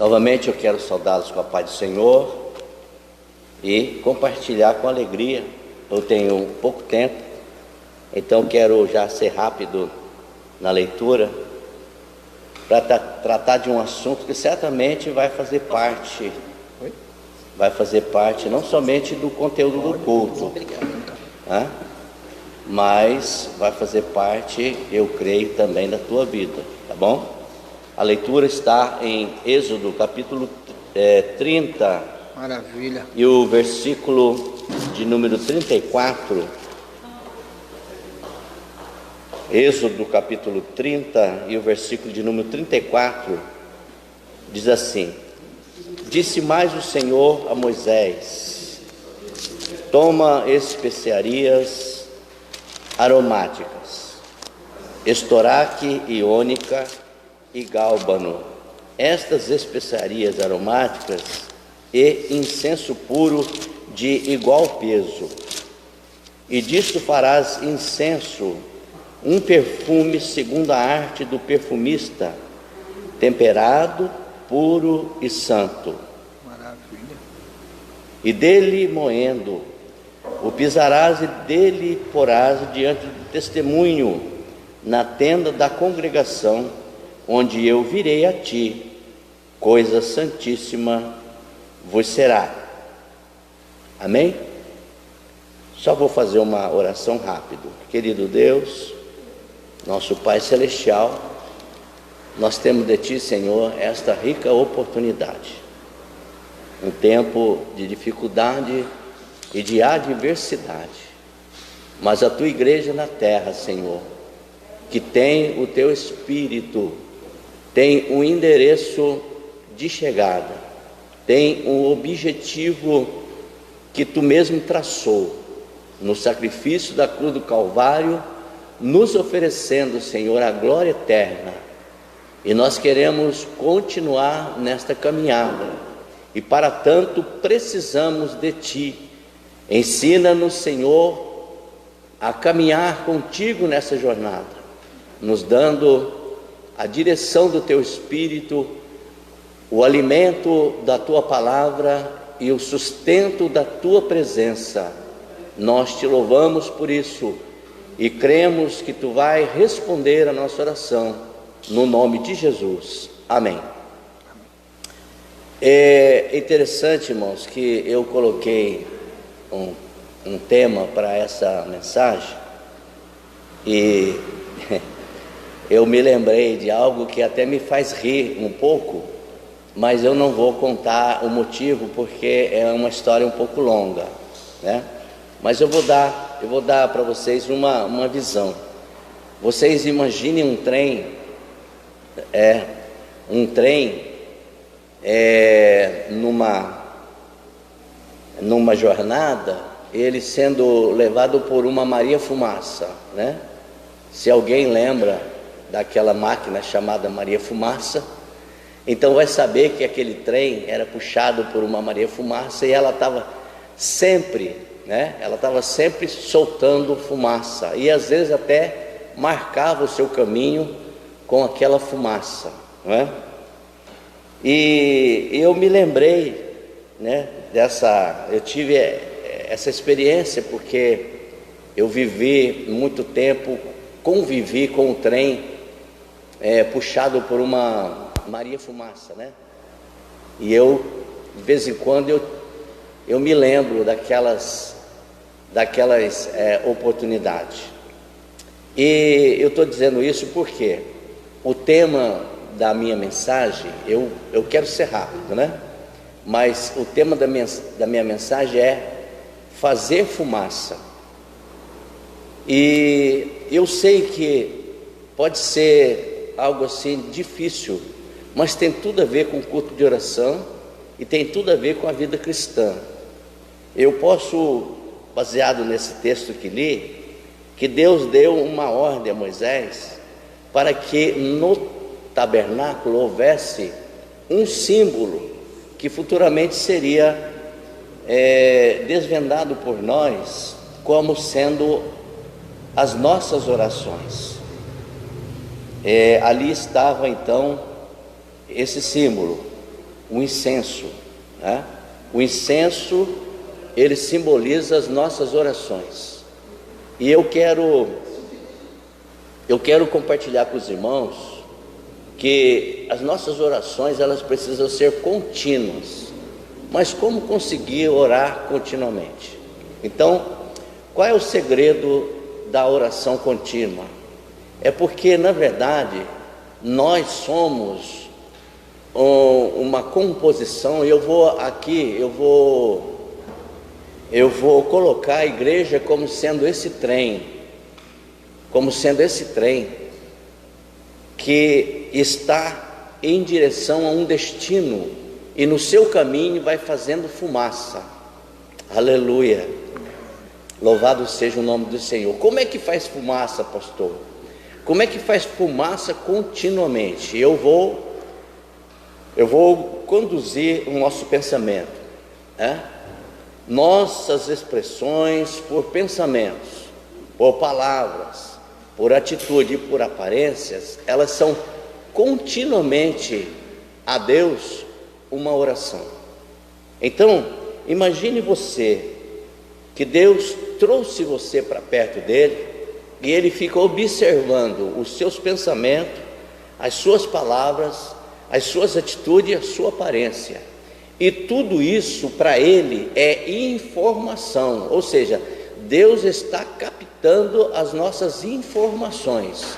Novamente eu quero saudá-los com a paz do Senhor e compartilhar com alegria. Eu tenho pouco tempo, então quero já ser rápido na leitura para tratar de um assunto que certamente vai fazer parte não somente do conteúdo do culto, mas vai fazer parte, eu creio, também da tua vida, tá bom? A leitura está em Êxodo capítulo 30. Maravilha. E o versículo de número 34. Êxodo capítulo 30 e o versículo de número 34 diz assim: Disse mais o Senhor a Moisés: Toma especiarias aromáticas, estoraque e ônica e gálbano, estas especiarias aromáticas e incenso puro de igual peso, e disto farás incenso, um perfume segundo a arte do perfumista, temperado, puro e santo. Maravilha. E dele moendo, o pisarás e dele porás diante do testemunho, na tenda da congregação, onde eu virei a ti, coisa santíssima vos será. Amém? Só vou fazer uma oração rápido. Querido Deus, nosso Pai Celestial, nós temos de Ti, Senhor, esta rica oportunidade, um tempo de dificuldade e de adversidade, mas a Tua igreja na terra, Senhor, que tem o Teu Espírito, tem um endereço de chegada, tem um objetivo que Tu mesmo traçou no sacrifício da cruz do Calvário, nos oferecendo, Senhor, a glória eterna. E nós queremos continuar nesta caminhada, e para tanto precisamos de Ti. Ensina-nos, Senhor, a caminhar contigo nessa jornada, nos dando a direção do Teu Espírito, o alimento da Tua palavra e o sustento da Tua presença. Nós Te louvamos por isso e cremos que Tu vai responder a nossa oração, no nome de Jesus. Amém. É interessante, irmãos, que eu coloquei um tema para essa mensagem e eu me lembrei de algo que até me faz rir um pouco, mas eu não vou contar o motivo porque é uma história um pouco longa, né? Mas eu vou dar para vocês uma visão. Vocês imaginem um trem numa jornada, ele sendo levado por uma Maria Fumaça, né? Se alguém lembra daquela máquina chamada Maria Fumaça, então vai saber que aquele trem era puxado por uma Maria Fumaça e ela estava sempre, né? Ela estava sempre soltando fumaça e às vezes até marcava o seu caminho com aquela fumaça, não é? E eu me lembrei, né, eu tive essa experiência porque eu vivi muito tempo, convivi com o trem puxado por uma Maria Fumaça, né? E eu, de vez em quando, eu me lembro daquelas oportunidades. E eu estou dizendo isso porque o tema da minha mensagem, eu quero ser rápido, né? Mas o tema da minha mensagem é fazer fumaça. E eu sei que pode ser algo assim difícil, mas tem tudo a ver com o culto de oração e tem tudo a ver com a vida cristã. Eu posso, baseado nesse texto que li, que Deus deu uma ordem a Moisés para que no tabernáculo houvesse um símbolo que futuramente seria desvendado por nós como sendo as nossas orações. Ali estava então esse símbolo, o incenso, né? O incenso, ele simboliza as nossas orações. E eu quero compartilhar com os irmãos que as nossas orações, elas precisam ser contínuas. Mas como conseguir orar continuamente? Então, qual é o segredo da oração contínua? É porque, na verdade, nós somos uma composição. Eu vou colocar a igreja como sendo esse trem que está em direção a um destino, e no seu caminho vai fazendo fumaça. Aleluia, louvado seja o nome do Senhor. Como é que faz fumaça, pastor? Como é que faz fumaça continuamente? Eu vou conduzir o nosso pensamento, né? Nossas expressões por pensamentos, por palavras, por atitude e por aparências, elas são continuamente a Deus uma oração. Então, imagine você que Deus trouxe você para perto dele, e ele fica observando os seus pensamentos, as suas palavras, as suas atitudes e a sua aparência. E tudo isso para ele é informação, ou seja, Deus está captando as nossas informações.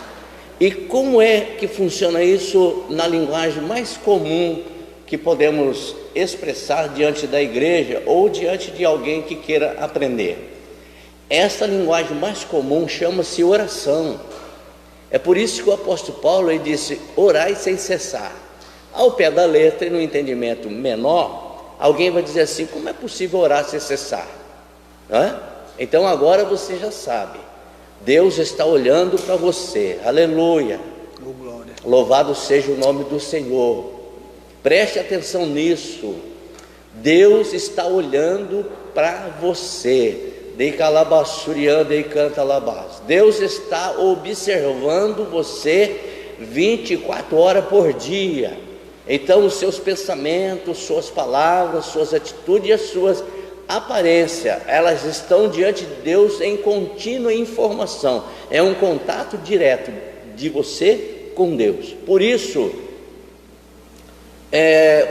E como é que funciona isso na linguagem mais comum que podemos expressar diante da igreja ou diante de alguém que queira aprender? Essa linguagem mais comum chama-se oração. É por isso que o apóstolo Paulo, ele disse: orai sem cessar. Ao pé da letra e no entendimento menor, alguém vai dizer assim: como é possível orar sem cessar? Não é? Então agora você já sabe, Deus está olhando para você. Aleluia, Oh, glória. louvado seja o nome do Senhor. Preste atenção nisso. Deus está olhando para você. Deus está observando você 24 horas por dia. Então os seus pensamentos, suas palavras, suas atitudes e as suas aparências, elas estão diante de Deus em contínua informação. É um contato direto de você com Deus. Por isso,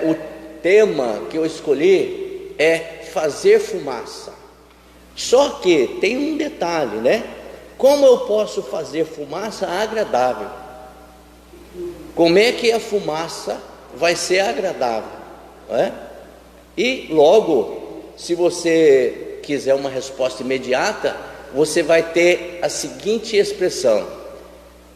o tema que eu escolhi é fazer fumaça. Só que tem um detalhe, né? Como eu posso fazer fumaça agradável? Como é que a fumaça vai ser agradável, não é? E logo, se você quiser uma resposta imediata, você vai ter a seguinte expressão: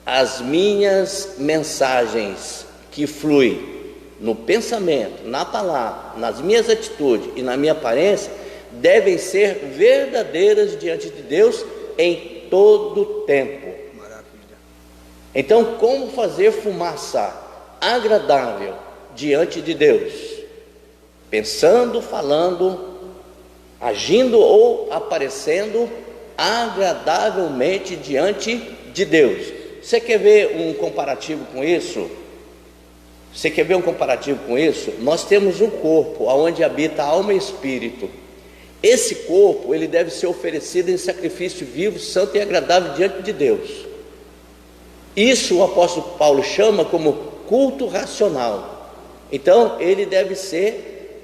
as minhas mensagens que fluem no pensamento, na palavra, nas minhas atitudes e na minha aparência, devem ser verdadeiras diante de Deus em todo o tempo. Maravilha. Então, como fazer fumaça agradável diante de Deus? Pensando, falando, agindo ou aparecendo agradavelmente diante de Deus. Você quer ver um comparativo com isso? Nós temos um corpo onde habita alma e espírito. Esse corpo, ele deve ser oferecido em sacrifício vivo, santo e agradável diante de Deus. Isso o apóstolo Paulo chama como culto racional. Então, ele deve ser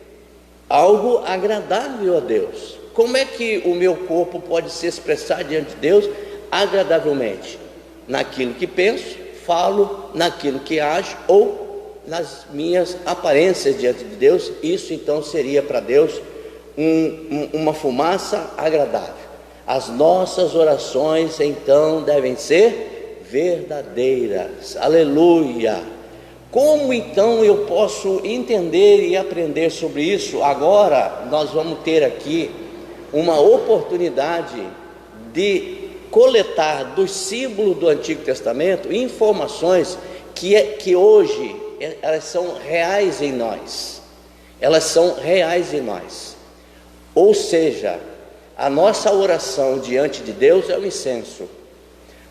algo agradável a Deus. Como é que o meu corpo pode se expressar diante de Deus agradavelmente? Naquilo que penso, falo, naquilo que ajo ou nas minhas aparências diante de Deus. Isso então seria para Deus uma fumaça agradável. As nossas orações então devem ser verdadeiras. Aleluia. Como então eu posso entender e aprender sobre isso? Agora nós vamos ter aqui uma oportunidade de coletar dos símbolos do Antigo Testamento informações que hoje elas são reais em nós. Ou seja, a nossa oração diante de Deus é o incenso.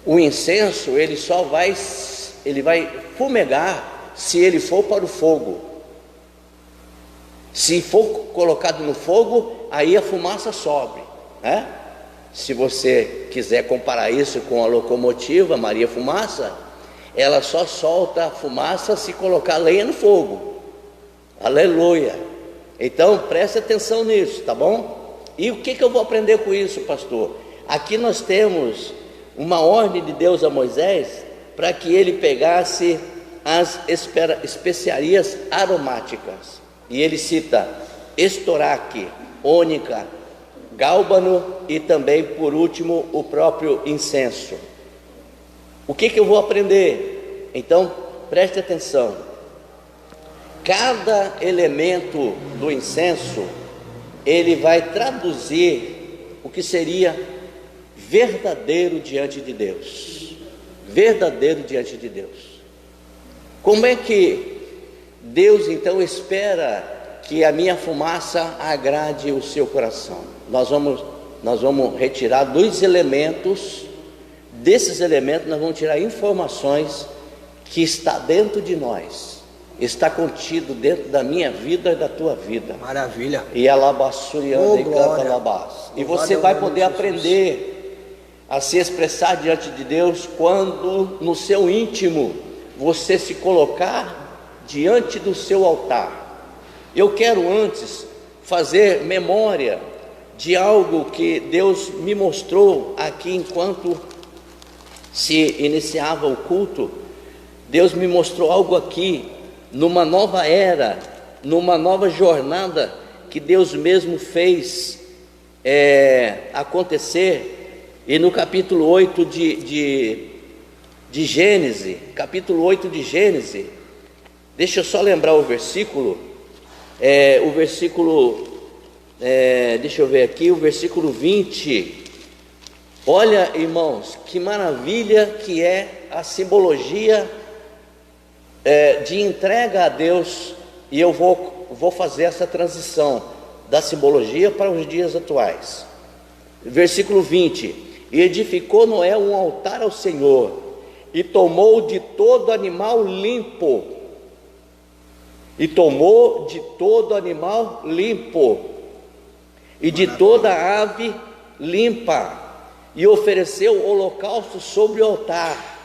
O incenso, ele vai fumegar se ele for para o fogo. Se for colocado no fogo, aí a fumaça sobe, né? Se você quiser comparar isso com a locomotiva Maria Fumaça, ela só solta a fumaça se colocar lenha no fogo. Aleluia! Então preste atenção nisso, tá bom? E o que eu vou aprender com isso, pastor? Aqui nós temos uma ordem de Deus a Moisés para que ele pegasse as especiarias aromáticas. E ele cita estoraque, ônica, gálbano e também, por último, o próprio incenso. O que eu vou aprender? Então, preste atenção. Cada elemento do incenso, ele vai traduzir o que seria verdadeiro diante de Deus. Verdadeiro diante de Deus. Como é que Deus então espera que a minha fumaça agrade o seu coração? Nós vamos retirar 2 elementos. Desses elementos nós vamos tirar informações que está dentro de nós, está contido dentro da minha vida e da tua vida. Maravilha. E alabassurianda e canta alabás. E você vai poder aprender a se expressar diante de Deus quando no seu íntimo você se colocar diante do seu altar. Eu quero antes fazer memória de algo que Deus me mostrou aqui enquanto se iniciava o culto. Deus me mostrou algo aqui, numa nova era, numa nova jornada que Deus mesmo fez acontecer. E no capítulo 8 de Gênesis, capítulo 8 de Gênesis, deixa eu só lembrar o versículo, deixa eu ver aqui, o versículo 20. Olha, irmãos, que maravilha que é a simbologia de entrega a Deus. E eu vou fazer essa transição da simbologia para os dias atuais. Versículo 20: e edificou Noé um altar ao Senhor, e tomou de todo animal limpo, e de toda ave limpa, e ofereceu holocausto sobre o altar.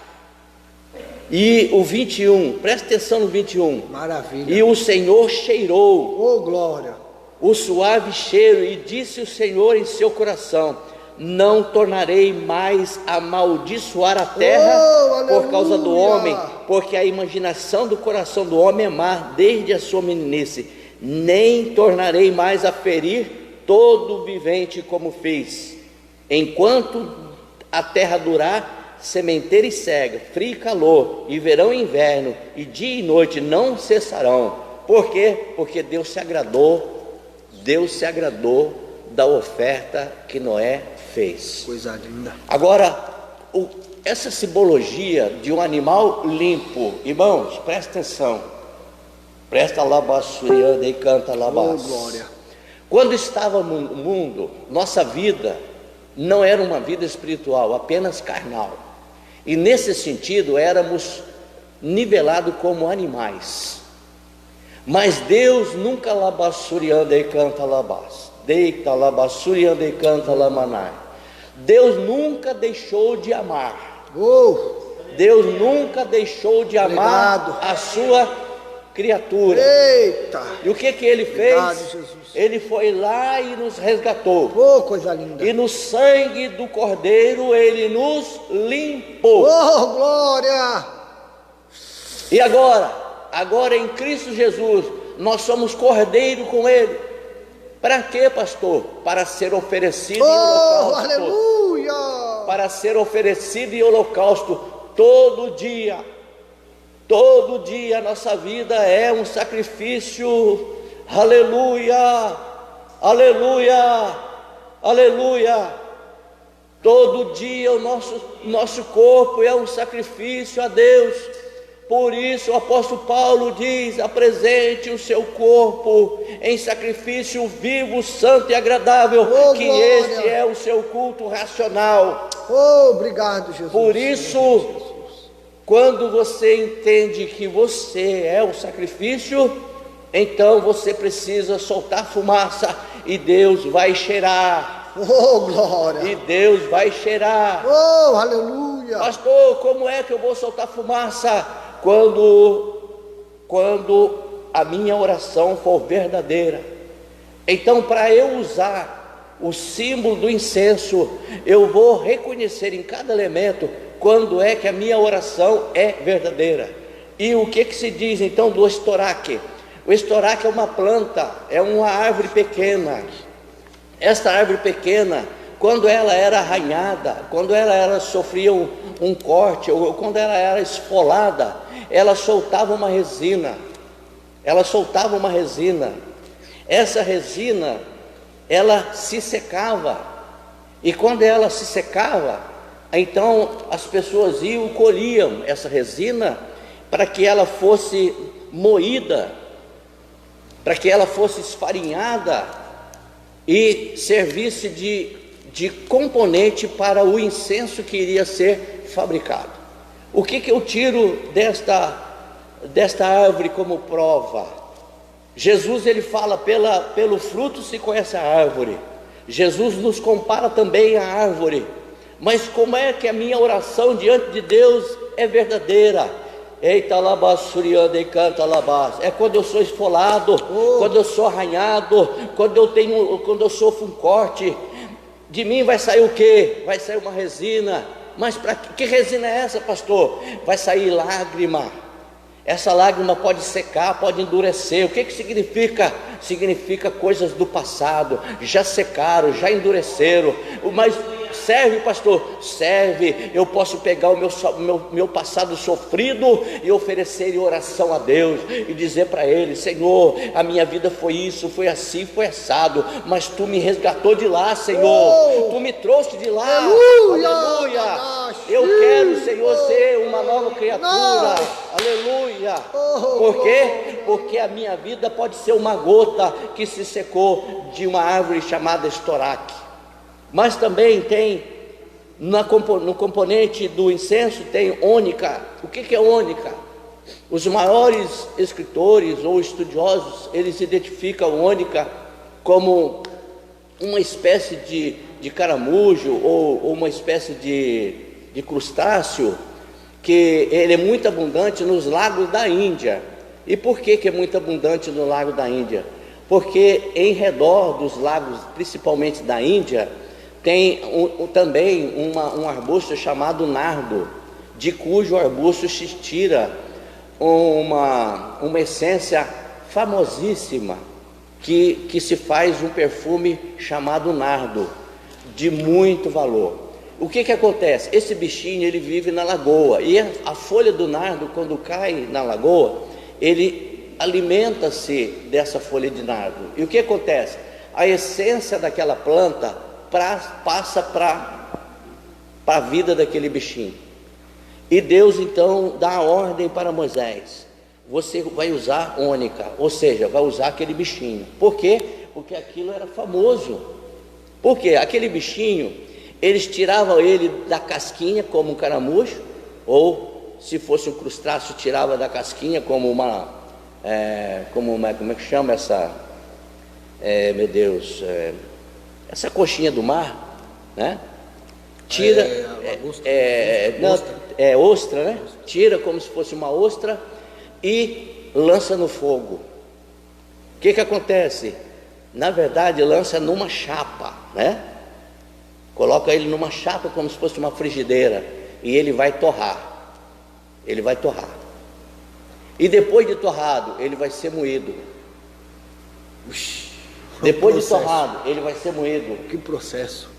E o 21, presta atenção no 21. Maravilha. E o Senhor cheirou, Oh, glória, o suave cheiro, e disse o Senhor em seu coração: não tornarei mais a amaldiçoar a terra por causa do homem, porque a imaginação do coração do homem é má desde a sua meninice. Nem tornarei mais a ferir todo vivente como fiz, enquanto a terra durar, sementeira e cega, frio e calor, e verão e inverno, e dia e noite não cessarão. Por quê? Porque Deus se agradou da oferta que Noé fez. coisa linda. Agora, essa simbologia de um animal limpo, irmãos, presta atenção. Presta alabassurianda e canta alabás. Oh, glória. Quando estava no mundo, nossa vida não era uma vida espiritual, apenas carnal. E nesse sentido éramos nivelados como animais. Mas Deus nunca alabassurianda e canta alabás. Deita alabassurianda e canta lamanai. Deus nunca deixou de amar. Deus nunca deixou de amar a sua criatura. Eita! E o que ele fez? Obrigado, Jesus. Ele foi lá e nos resgatou. Oh, coisa linda. E no sangue do Cordeiro ele nos limpou. Oh, glória! E agora em Cristo Jesus, nós somos cordeiro com ele. Para quê, pastor? Para ser oferecido em holocausto. Aleluia! Para ser oferecido em holocausto todo dia. Todo dia a nossa vida é um sacrifício. Aleluia! Aleluia! Aleluia! Todo dia o nosso corpo é um sacrifício a Deus. Por isso o apóstolo Paulo diz: apresente o seu corpo em sacrifício vivo, santo e agradável, que glória. este é o seu culto racional. Oh, obrigado, Jesus. Por isso, quando você entende que você é o sacrifício, então você precisa soltar fumaça e Deus vai cheirar. Oh, glória. E Deus vai cheirar. Oh, aleluia. Pastor, como é que eu vou soltar fumaça? Quando a minha oração for verdadeira. Então, para eu usar o símbolo do incenso, eu vou reconhecer em cada elemento quando é que a minha oração é verdadeira. E o que se diz então do estoraque? O estoraque é uma planta, é uma árvore pequena. Esta árvore pequena, quando ela era arranhada, quando ela sofria um corte, ou quando ela era esfolada, ela soltava uma resina. Essa resina, ela se secava. E quando ela se secava, então as pessoas iam, colhiam essa resina para que ela fosse moída, para que ela fosse esfarinhada e servisse de componente para o incenso que iria ser fabricado. O que eu tiro desta árvore como prova? Jesus, ele fala, pelo fruto se conhece a árvore. Jesus nos compara também à árvore. Mas como é que a minha oração diante de Deus é verdadeira? Eita labassurianda e canta labás. É quando eu sou esfolado, quando eu sou arranhado, quando eu sofro um corte. De mim vai sair o quê? Vai sair uma resina. Mas para que resina é essa, pastor? Vai sair lágrima. Essa lágrima pode secar, pode endurecer. O que significa? Significa coisas do passado, já secaram, já endureceram. Mas serve, pastor? Serve. Eu posso pegar o meu passado sofrido e oferecer em oração a Deus e dizer para Ele: Senhor, a minha vida foi isso, foi assim, foi assado, mas Tu me resgatou de lá, Senhor. Tu me trouxe de lá. Aleluia. Eu quero, Senhor, ser uma nova criatura. Aleluia. Por quê? Porque a minha vida pode ser uma gota que se secou de uma árvore chamada estoraque. Mas também tem, no componente do incenso, tem ônica. O que é ônica? Os maiores escritores ou estudiosos, eles identificam ônica como uma espécie de caramujo ou uma espécie de crustáceo, que ele é muito abundante nos lagos da Índia. E por que é muito abundante no lago da Índia? Porque em redor dos lagos, principalmente da Índia, tem também um arbusto chamado nardo, de cujo arbusto se tira uma essência famosíssima, que se faz um perfume chamado nardo, de muito valor. O que acontece? Esse bichinho, ele vive na lagoa, e a folha do nardo, quando cai na lagoa, ele alimenta-se dessa folha de nardo. E o que acontece? A essência daquela planta passa para a vida daquele bichinho. E Deus então dá a ordem para Moisés: você vai usar ônica, ou seja, vai usar aquele bichinho. Por quê? Porque aquilo era famoso. Por quê? Aquele bichinho, eles tiravam ele da casquinha como um caramujo, ou se fosse um crustáceo, tirava da casquinha como como é que chama essa, meu Deus, essa coxinha do mar, né? Tira, ostra, né? Tira como se fosse uma ostra e lança no fogo. O que acontece? Na verdade, lança numa chapa, né? Coloca ele numa chapa como se fosse uma frigideira, e ele vai torrar. Ele vai torrar. E depois de torrado, ele vai ser moído. Depois de torrado, ele vai ser moído. Que processo.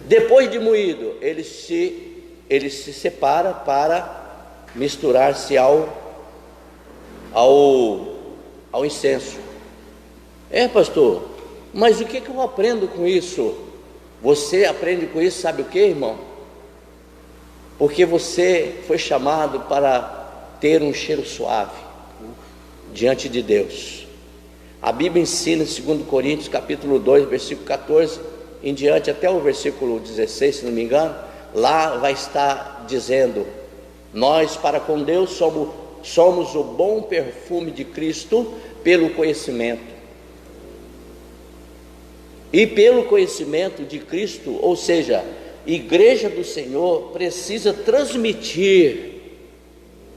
Depois de moído, ele se separa para misturar-se ao incenso. Pastor, mas o que eu aprendo com isso? Você aprende com isso, sabe o que, irmão? Porque você foi chamado para ter um cheiro suave diante de Deus. A Bíblia ensina em 2 Coríntios capítulo 2, versículo 14 em diante, até o versículo 16, se não me engano, lá vai estar dizendo: nós para com Deus somos o bom perfume de Cristo pelo conhecimento. E pelo conhecimento de Cristo, ou seja, Igreja do Senhor precisa transmitir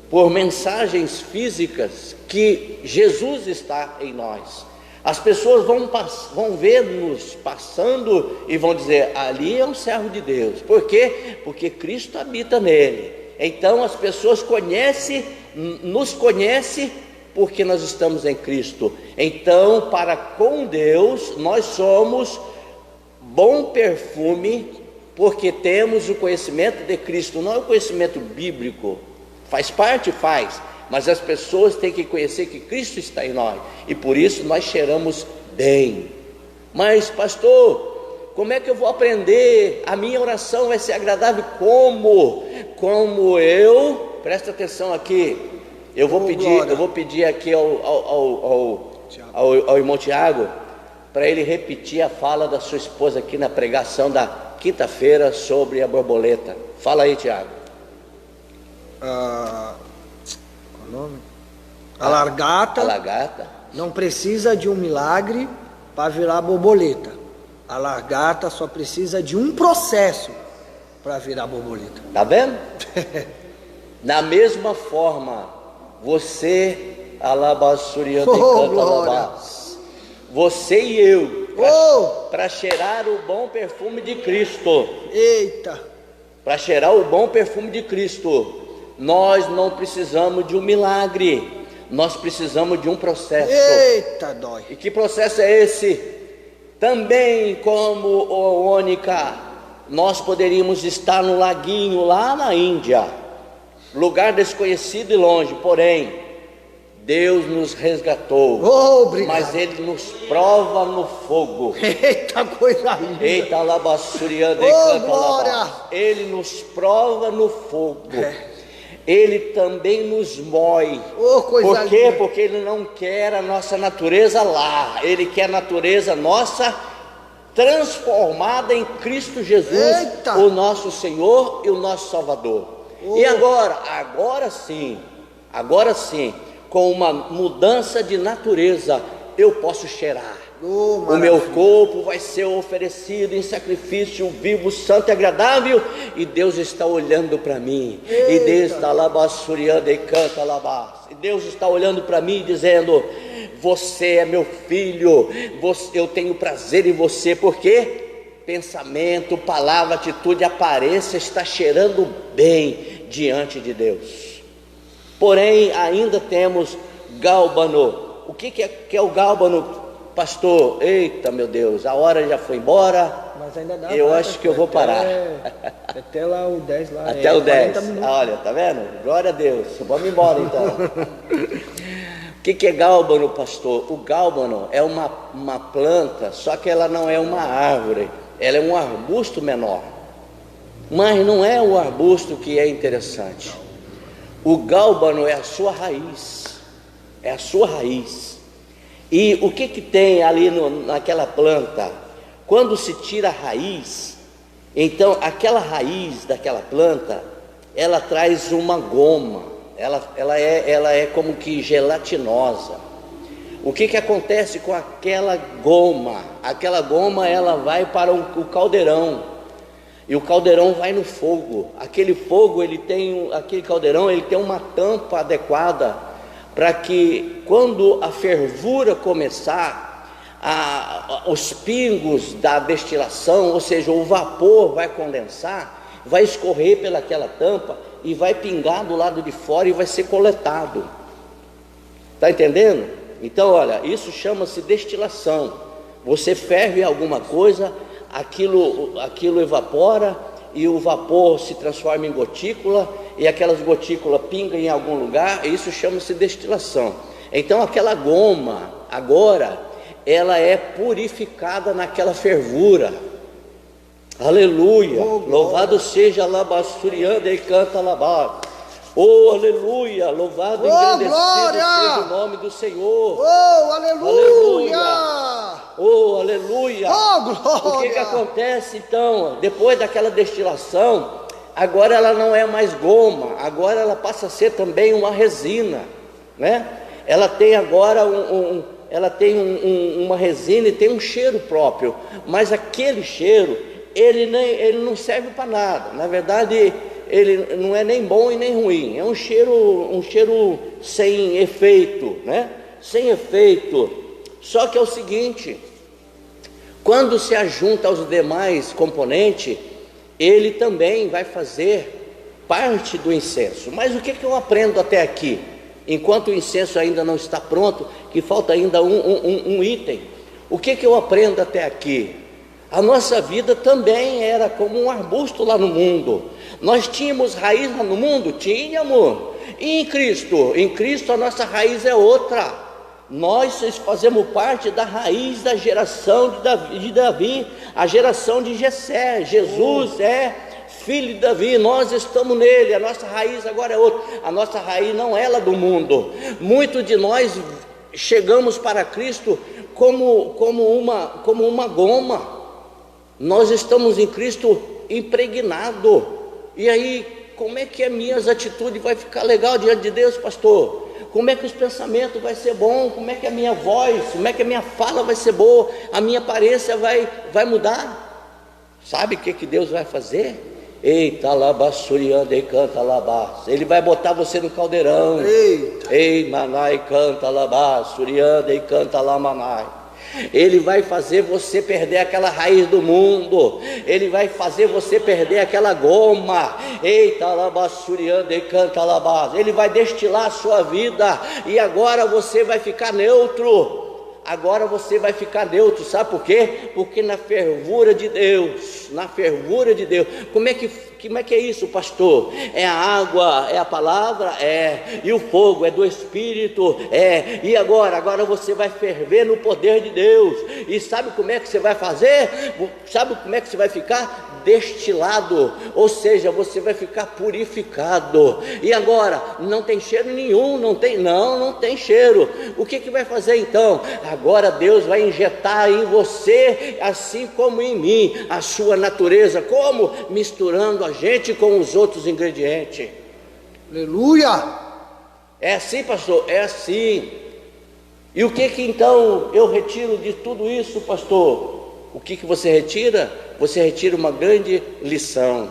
por mensagens físicas que Jesus está em nós. As pessoas vão ver-nos passando e vão dizer: ali é um servo de Deus. Por quê? Porque Cristo habita nele. Então as pessoas nos conhecem porque nós estamos em Cristo. Então, para com Deus, nós somos bom perfume, porque temos o conhecimento de Cristo. Não é o conhecimento bíblico, faz parte, mas as pessoas têm que conhecer que Cristo está em nós, e por isso nós cheiramos bem. Mas pastor, como é que eu vou aprender? A minha oração vai ser agradável como eu, presta atenção aqui, eu vou pedir aqui ao irmão Tiago, para ele repetir a fala da sua esposa aqui na pregação da quinta-feira sobre a borboleta. Fala aí, Tiago. Qual o nome? A largata não precisa de um milagre para virar borboleta. A largata só precisa de um processo para virar borboleta. Tá vendo? Da mesma forma, você, você e eu, para cheirar o bom perfume de Cristo. Eita! Para cheirar o bom perfume de Cristo, nós não precisamos de um milagre, nós precisamos de um processo. Eita, dói! E que processo é esse? Também como Ônica, nós poderíamos estar no laguinho lá na Índia, lugar desconhecido e longe, porém Deus nos resgatou. Mas Ele nos prova no fogo. Eita, coisa linda! Eita, labassurianda, glória! Ele nos prova no fogo. Ele também nos mói. Coisa Por quê? linda. Porque Ele não quer a nossa natureza lá. Ele quer a natureza nossa transformada em Cristo Jesus. Eita. O nosso Senhor e o nosso Salvador. E agora sim, com uma mudança de natureza, eu posso cheirar. O meu corpo vai ser oferecido em sacrifício vivo, santo e agradável, e Deus está olhando para mim. Eita. E Deus está labassuriando e canta labás. E Deus está olhando para mim dizendo: você é meu filho, eu tenho prazer em você. Porque pensamento, palavra, atitude, aparência está cheirando bem diante de Deus. Porém, ainda temos gálbano. O que é o gálbano, pastor? Eita, meu Deus, a hora já foi embora. Mas ainda dá. Eu acho que eu vou parar. Até lá o 10 lá. Até o 10. Olha, tá vendo? Glória a Deus. Vamos embora então. O que é gálbano, pastor? O gálbano é uma planta, só que ela não é uma árvore. Ela é um arbusto menor. Mas não é o arbusto que é interessante. O gálbano é a sua raiz. É a sua raiz. E o que tem ali naquela planta? Quando se tira a raiz, então aquela raiz daquela planta, ela traz uma goma. Ela é como que gelatinosa. O que acontece com aquela goma? Aquela goma, ela vai para o caldeirão, e o caldeirão vai no fogo. Aquele caldeirão, ele tem uma tampa adequada, para que quando a fervura começar, os pingos da destilação, ou seja, o vapor vai condensar, vai escorrer pelaquela tampa e vai pingar do lado de fora e vai ser coletado. Está entendendo? Então, olha, isso chama-se destilação. Você ferve alguma coisa, aquilo evapora, e o vapor se transforma em gotícula, e aquelas gotículas pingam em algum lugar, e isso chama-se destilação. Então aquela goma, agora, ela é purificada naquela fervura. Aleluia! Louvado seja Labassurianda e canta Labá. Oh, aleluia! Louvado e engrandecido seja o nome do Senhor. Oh, aleluia! Oh, aleluia! Oh, glória! O que acontece então? Depois daquela destilação, agora ela não é mais goma, agora ela passa a ser também uma resina, né? Ela tem agora uma resina e tem um cheiro próprio, mas aquele cheiro, ele não serve para nada. Na verdade, ele não é nem bom e nem ruim, é um cheiro sem efeito, né? Sem efeito. Só que é o seguinte, quando se ajunta aos demais componentes, ele também vai fazer parte do incenso. Mas o que eu aprendo até aqui? Enquanto o incenso ainda não está pronto, que falta ainda um item. O que eu aprendo até aqui? A nossa vida também era como um arbusto lá no mundo. Nós tínhamos raiz lá no mundo? Tínhamos. E em Cristo a nossa raiz é outra. Nós fazemos parte da raiz da geração de Davi, a geração de Jessé. Jesus é filho de Davi, nós estamos nele, a nossa raiz agora é outra. A nossa raiz não é lá do mundo. Muitos de nós chegamos para Cristo como uma goma. Nós estamos em Cristo impregnado. E aí, como é que as minhas atitudes vai ficar legal diante de Deus, pastor? Como é que os pensamentos vai ser bom? Como é que a minha voz, como é que a minha fala vai ser boa? A minha aparência vai mudar? Sabe o que Deus vai fazer? Eita, labassurianda e canta labás. Ele vai botar você no caldeirão. Eita. Ei, manai, canta labassurianda e canta lamanai. Ele vai fazer você perder aquela raiz do mundo. Ele vai fazer você perder aquela goma. Eita, labassurianda e canta labás. Ele vai destilar a sua vida. E agora você vai ficar neutro. Agora você vai ficar neutro, sabe por quê? Porque na fervura de Deus, como é que é isso, pastor? É a água, é a palavra, e o fogo é do Espírito, e agora você vai ferver no poder de Deus, e sabe como é que você vai fazer? Sabe como é que você vai ficar? Destilado, ou seja, você vai ficar purificado. E agora, não tem cheiro nenhum, não tem cheiro. O que vai fazer então? Agora Deus vai injetar em você, assim como em mim, a sua natureza. Como? Misturando a gente com os outros ingredientes. Aleluia! É assim, pastor? É assim. E o que então eu retiro de tudo isso, pastor? O que você retira? Você retira uma grande lição.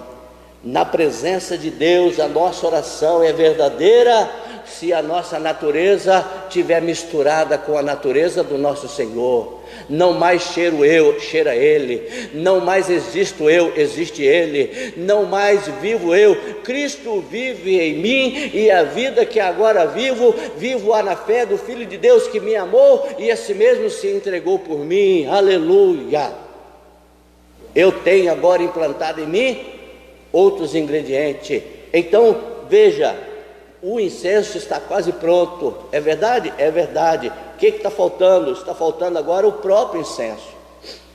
Na presença de Deus, a nossa oração é verdadeira se a nossa natureza estiver misturada com a natureza do nosso Senhor. Não mais cheira Ele. Não mais existo eu, existe Ele. Não mais vivo eu, Cristo vive em mim. E a vida que agora vivo na fé do Filho de Deus que me amou e a si mesmo se entregou por mim. Aleluia! Eu tenho agora implantado em mim outros ingredientes. Então, veja, o incenso está quase pronto. É verdade? É verdade. O que está faltando? Está faltando agora o próprio incenso.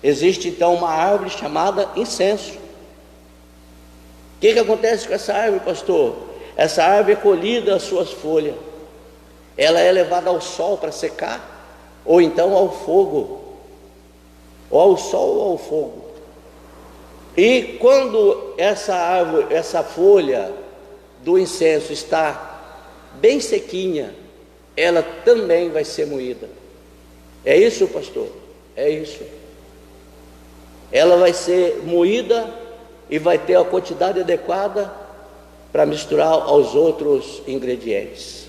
Existe então uma árvore chamada incenso. O que acontece com essa árvore, pastor? Essa árvore é colhida as suas folhas. Ela é levada ao sol para secar, ou então ao fogo, ou ao sol ou ao fogo. E quando essa árvore, essa folha do incenso está bem sequinha, ela também vai ser moída. É isso, pastor? É isso. Ela vai ser moída e vai ter a quantidade adequada para misturar aos outros ingredientes.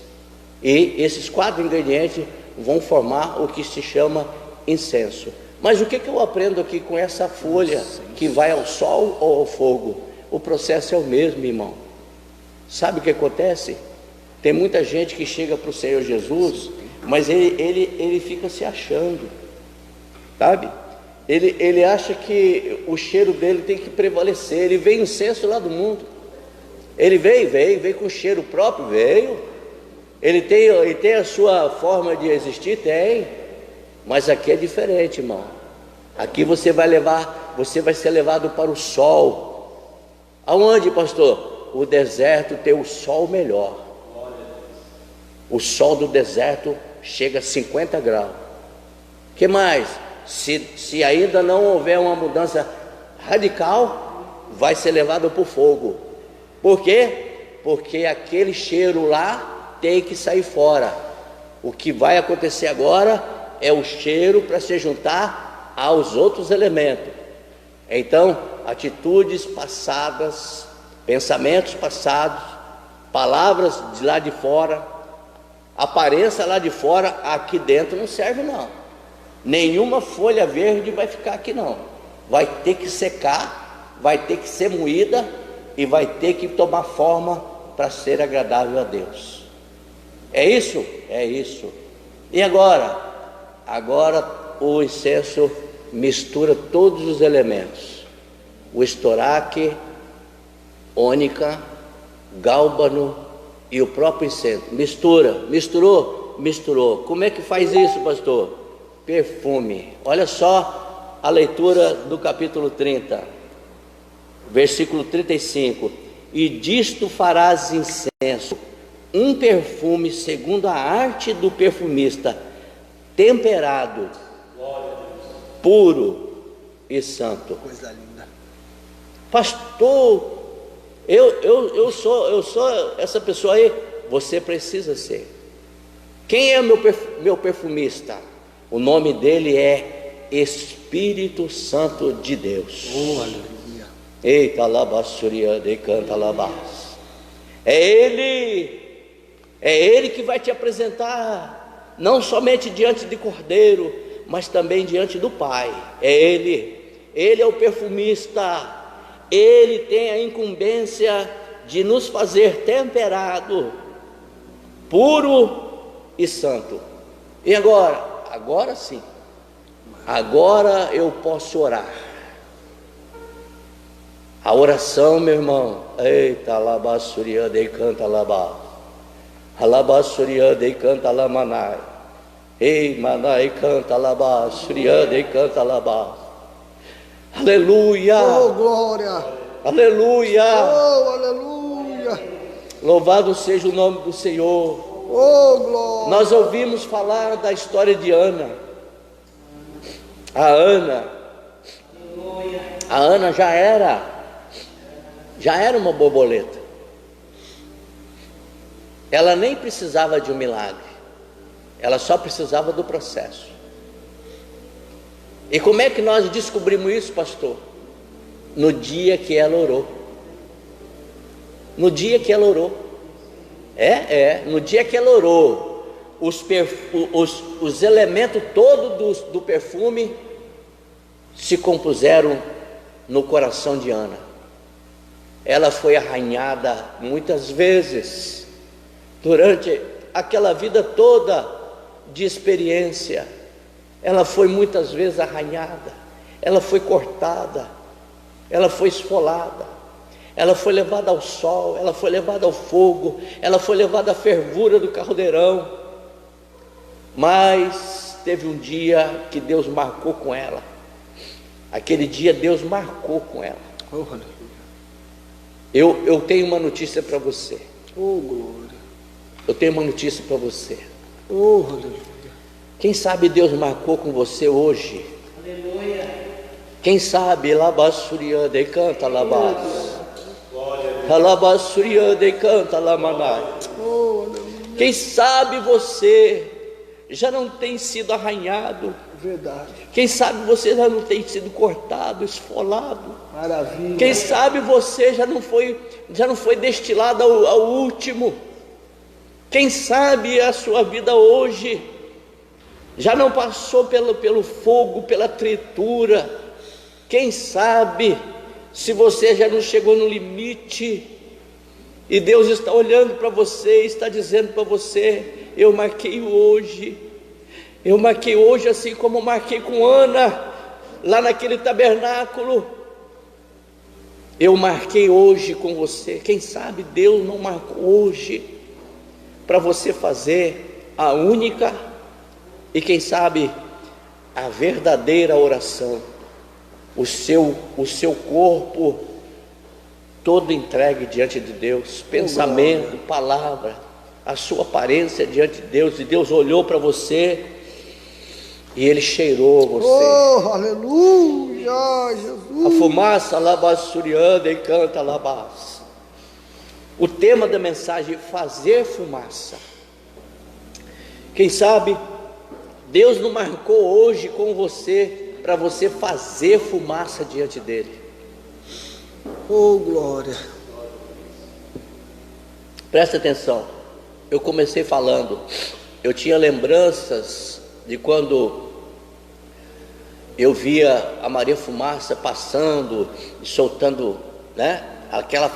E esses 4 ingredientes vão formar o que se chama incenso. Mas o que eu aprendo aqui com essa folha que vai ao sol ou ao fogo? O processo é o mesmo, irmão. Sabe o que acontece? Tem muita gente que chega para o Senhor Jesus, mas ele fica se achando, sabe? Ele acha que o cheiro dele tem que prevalecer. Ele vê incenso lá do mundo. Ele veio com cheiro próprio, veio. Ele tem a sua forma de existir, tem. Mas aqui é diferente, irmão. Aqui você vai ser levado para o sol. Aonde, pastor? O deserto tem o sol melhor. O sol do deserto chega a 50 graus. Que mais? Se ainda não houver uma mudança radical, vai ser levado para o fogo. Por quê? Porque aquele cheiro lá tem que sair fora. O que vai acontecer agora é o cheiro para se juntar aos outros elementos. Então, atitudes passadas, pensamentos passados, palavras de lá de fora, aparência lá de fora, aqui dentro não serve não. Nenhuma folha verde vai ficar aqui não. Vai ter que secar, vai ter que ser moída e vai ter que tomar forma para ser agradável a Deus. É isso? É isso. E agora? Agora o incenso mistura todos os elementos. O estoraque, ônica, gálbano e o próprio incenso. Misturou? Misturou. Como é que faz isso, pastor? Perfume. Olha só a leitura do capítulo 30, versículo 35. E disto farás incenso, um perfume segundo a arte do perfumista, temperado, puro e santo. Coisa linda. Pastor, eu sou essa pessoa aí. Você precisa ser. Quem é meu perfumista? O nome dele é Espírito Santo de Deus. Oh, aleluia. Eita, labassuria de canta labas. É Ele que vai te apresentar, não somente diante de Cordeiro, mas também diante do Pai. É Ele é o perfumista. Ele tem a incumbência de nos fazer temperado, puro e santo. E agora? Agora sim. Agora eu posso orar. A oração, meu irmão. Eita, labassuria de canta labas. Alabassuria de canta lamanai. Ei, manai canta labassuria de canta labas. Aleluia. Oh, glória. Aleluia. Oh, aleluia. Louvado seja o nome do Senhor. Oh, glória. Nós ouvimos falar da história de Ana. A Ana já era uma borboleta. Ela nem precisava de um milagre. Ela só precisava do processo. E como é que nós descobrimos isso, pastor? No dia que ela orou. No dia que ela orou. No dia que ela orou, os elementos todos do perfume se compuseram no coração de Ana. Ela foi arranhada muitas vezes, durante aquela vida toda de experiência. Ela foi muitas vezes arranhada, ela foi cortada, ela foi esfolada, ela foi levada ao sol, ela foi levada ao fogo, ela foi levada à fervura do caldeirão. Mas teve um dia que Deus marcou com ela. Aquele dia Deus marcou com ela. Oh, aleluia. Eu tenho uma notícia para você. Oh, glória. Eu tenho uma notícia para você. Oh, aleluia. Quem sabe Deus marcou com você hoje? Aleluia. Quem sabe labassuria de canta labas. Labassuria de canta lamanai. Oh, aleluia. Quem sabe você já não tem sido arranhado. Verdade. Quem sabe você já não tem sido cortado, esfolado. Maravilha. Quem sabe você já não foi destilado ao último. Quem sabe a sua vida hoje já não passou pelo fogo, pela tritura. Quem sabe se você já não chegou no limite e Deus está olhando para você e está dizendo para você: eu marquei hoje, assim como marquei com Ana lá naquele tabernáculo. Eu marquei hoje com você. Quem sabe Deus não marcou hoje para você fazer a única e quem sabe a verdadeira oração, o seu corpo todo entregue diante de Deus, pensamento, palavra, a sua aparência diante de Deus. E Deus olhou para você e Ele cheirou você. Oh, aleluia, Jesus. A fumaça labassurianda e canta labás. O tema da mensagem é fazer fumaça. Quem sabe Deus não marcou hoje com você para você fazer fumaça diante dele. Oh, glória. Presta atenção. Eu comecei falando, eu tinha lembranças de quando eu via a Maria Fumaça passando e soltando, né?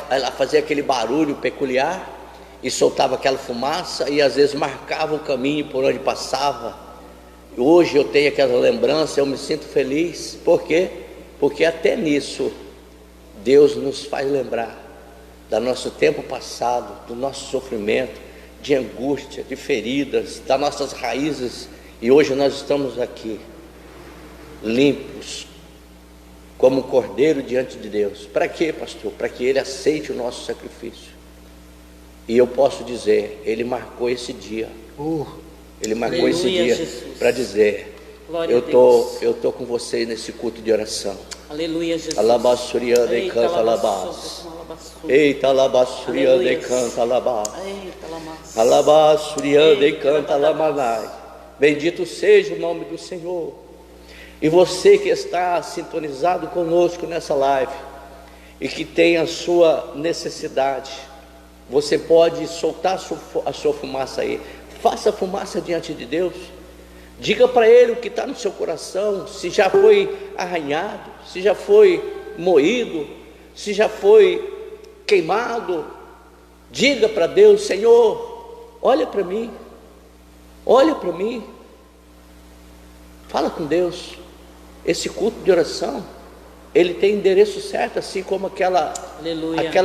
Ela fazia aquele barulho peculiar e soltava aquela fumaça e às vezes marcava o caminho por onde passava. E hoje eu tenho aquela lembrança, eu me sinto feliz. Por quê? Porque até nisso Deus nos faz lembrar do nosso tempo passado, do nosso sofrimento, de angústia, de feridas, das nossas raízes, e hoje nós estamos aqui, limpos, como um cordeiro diante de Deus. Para quê, pastor? Para que Ele aceite o nosso sacrifício. E eu posso dizer, Ele marcou esse dia, Ele marcou esse dia para dizer, eu tô com vocês nesse culto de oração. Aleluia, Jesus. Alabassurianda e canta alabás. Eita, alabassurianda e canta alabás. Alabassurianda e canta alamanai. Bendito seja o nome do Senhor. E você que está sintonizado conosco nessa live e que tem a sua necessidade, você pode soltar a sua fumaça aí. Faça fumaça diante de Deus. Diga para Ele o que está no seu coração, se já foi arranhado, se já foi moído, se já foi queimado. Diga para Deus: Senhor, olha para mim, olha para mim. Fala com Deus. Esse culto de oração, ele tem endereço certo, assim como aquela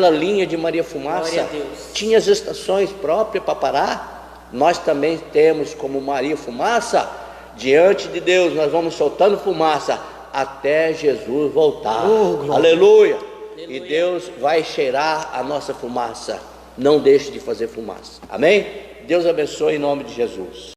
linha de Maria Fumaça tinha as estações próprias para parar. Nós também temos como Maria Fumaça. Diante de Deus nós vamos soltando fumaça até Jesus voltar. Aleluia. E Deus vai cheirar a nossa fumaça. Não deixe de fazer fumaça. Amém? Deus abençoe em nome de Jesus.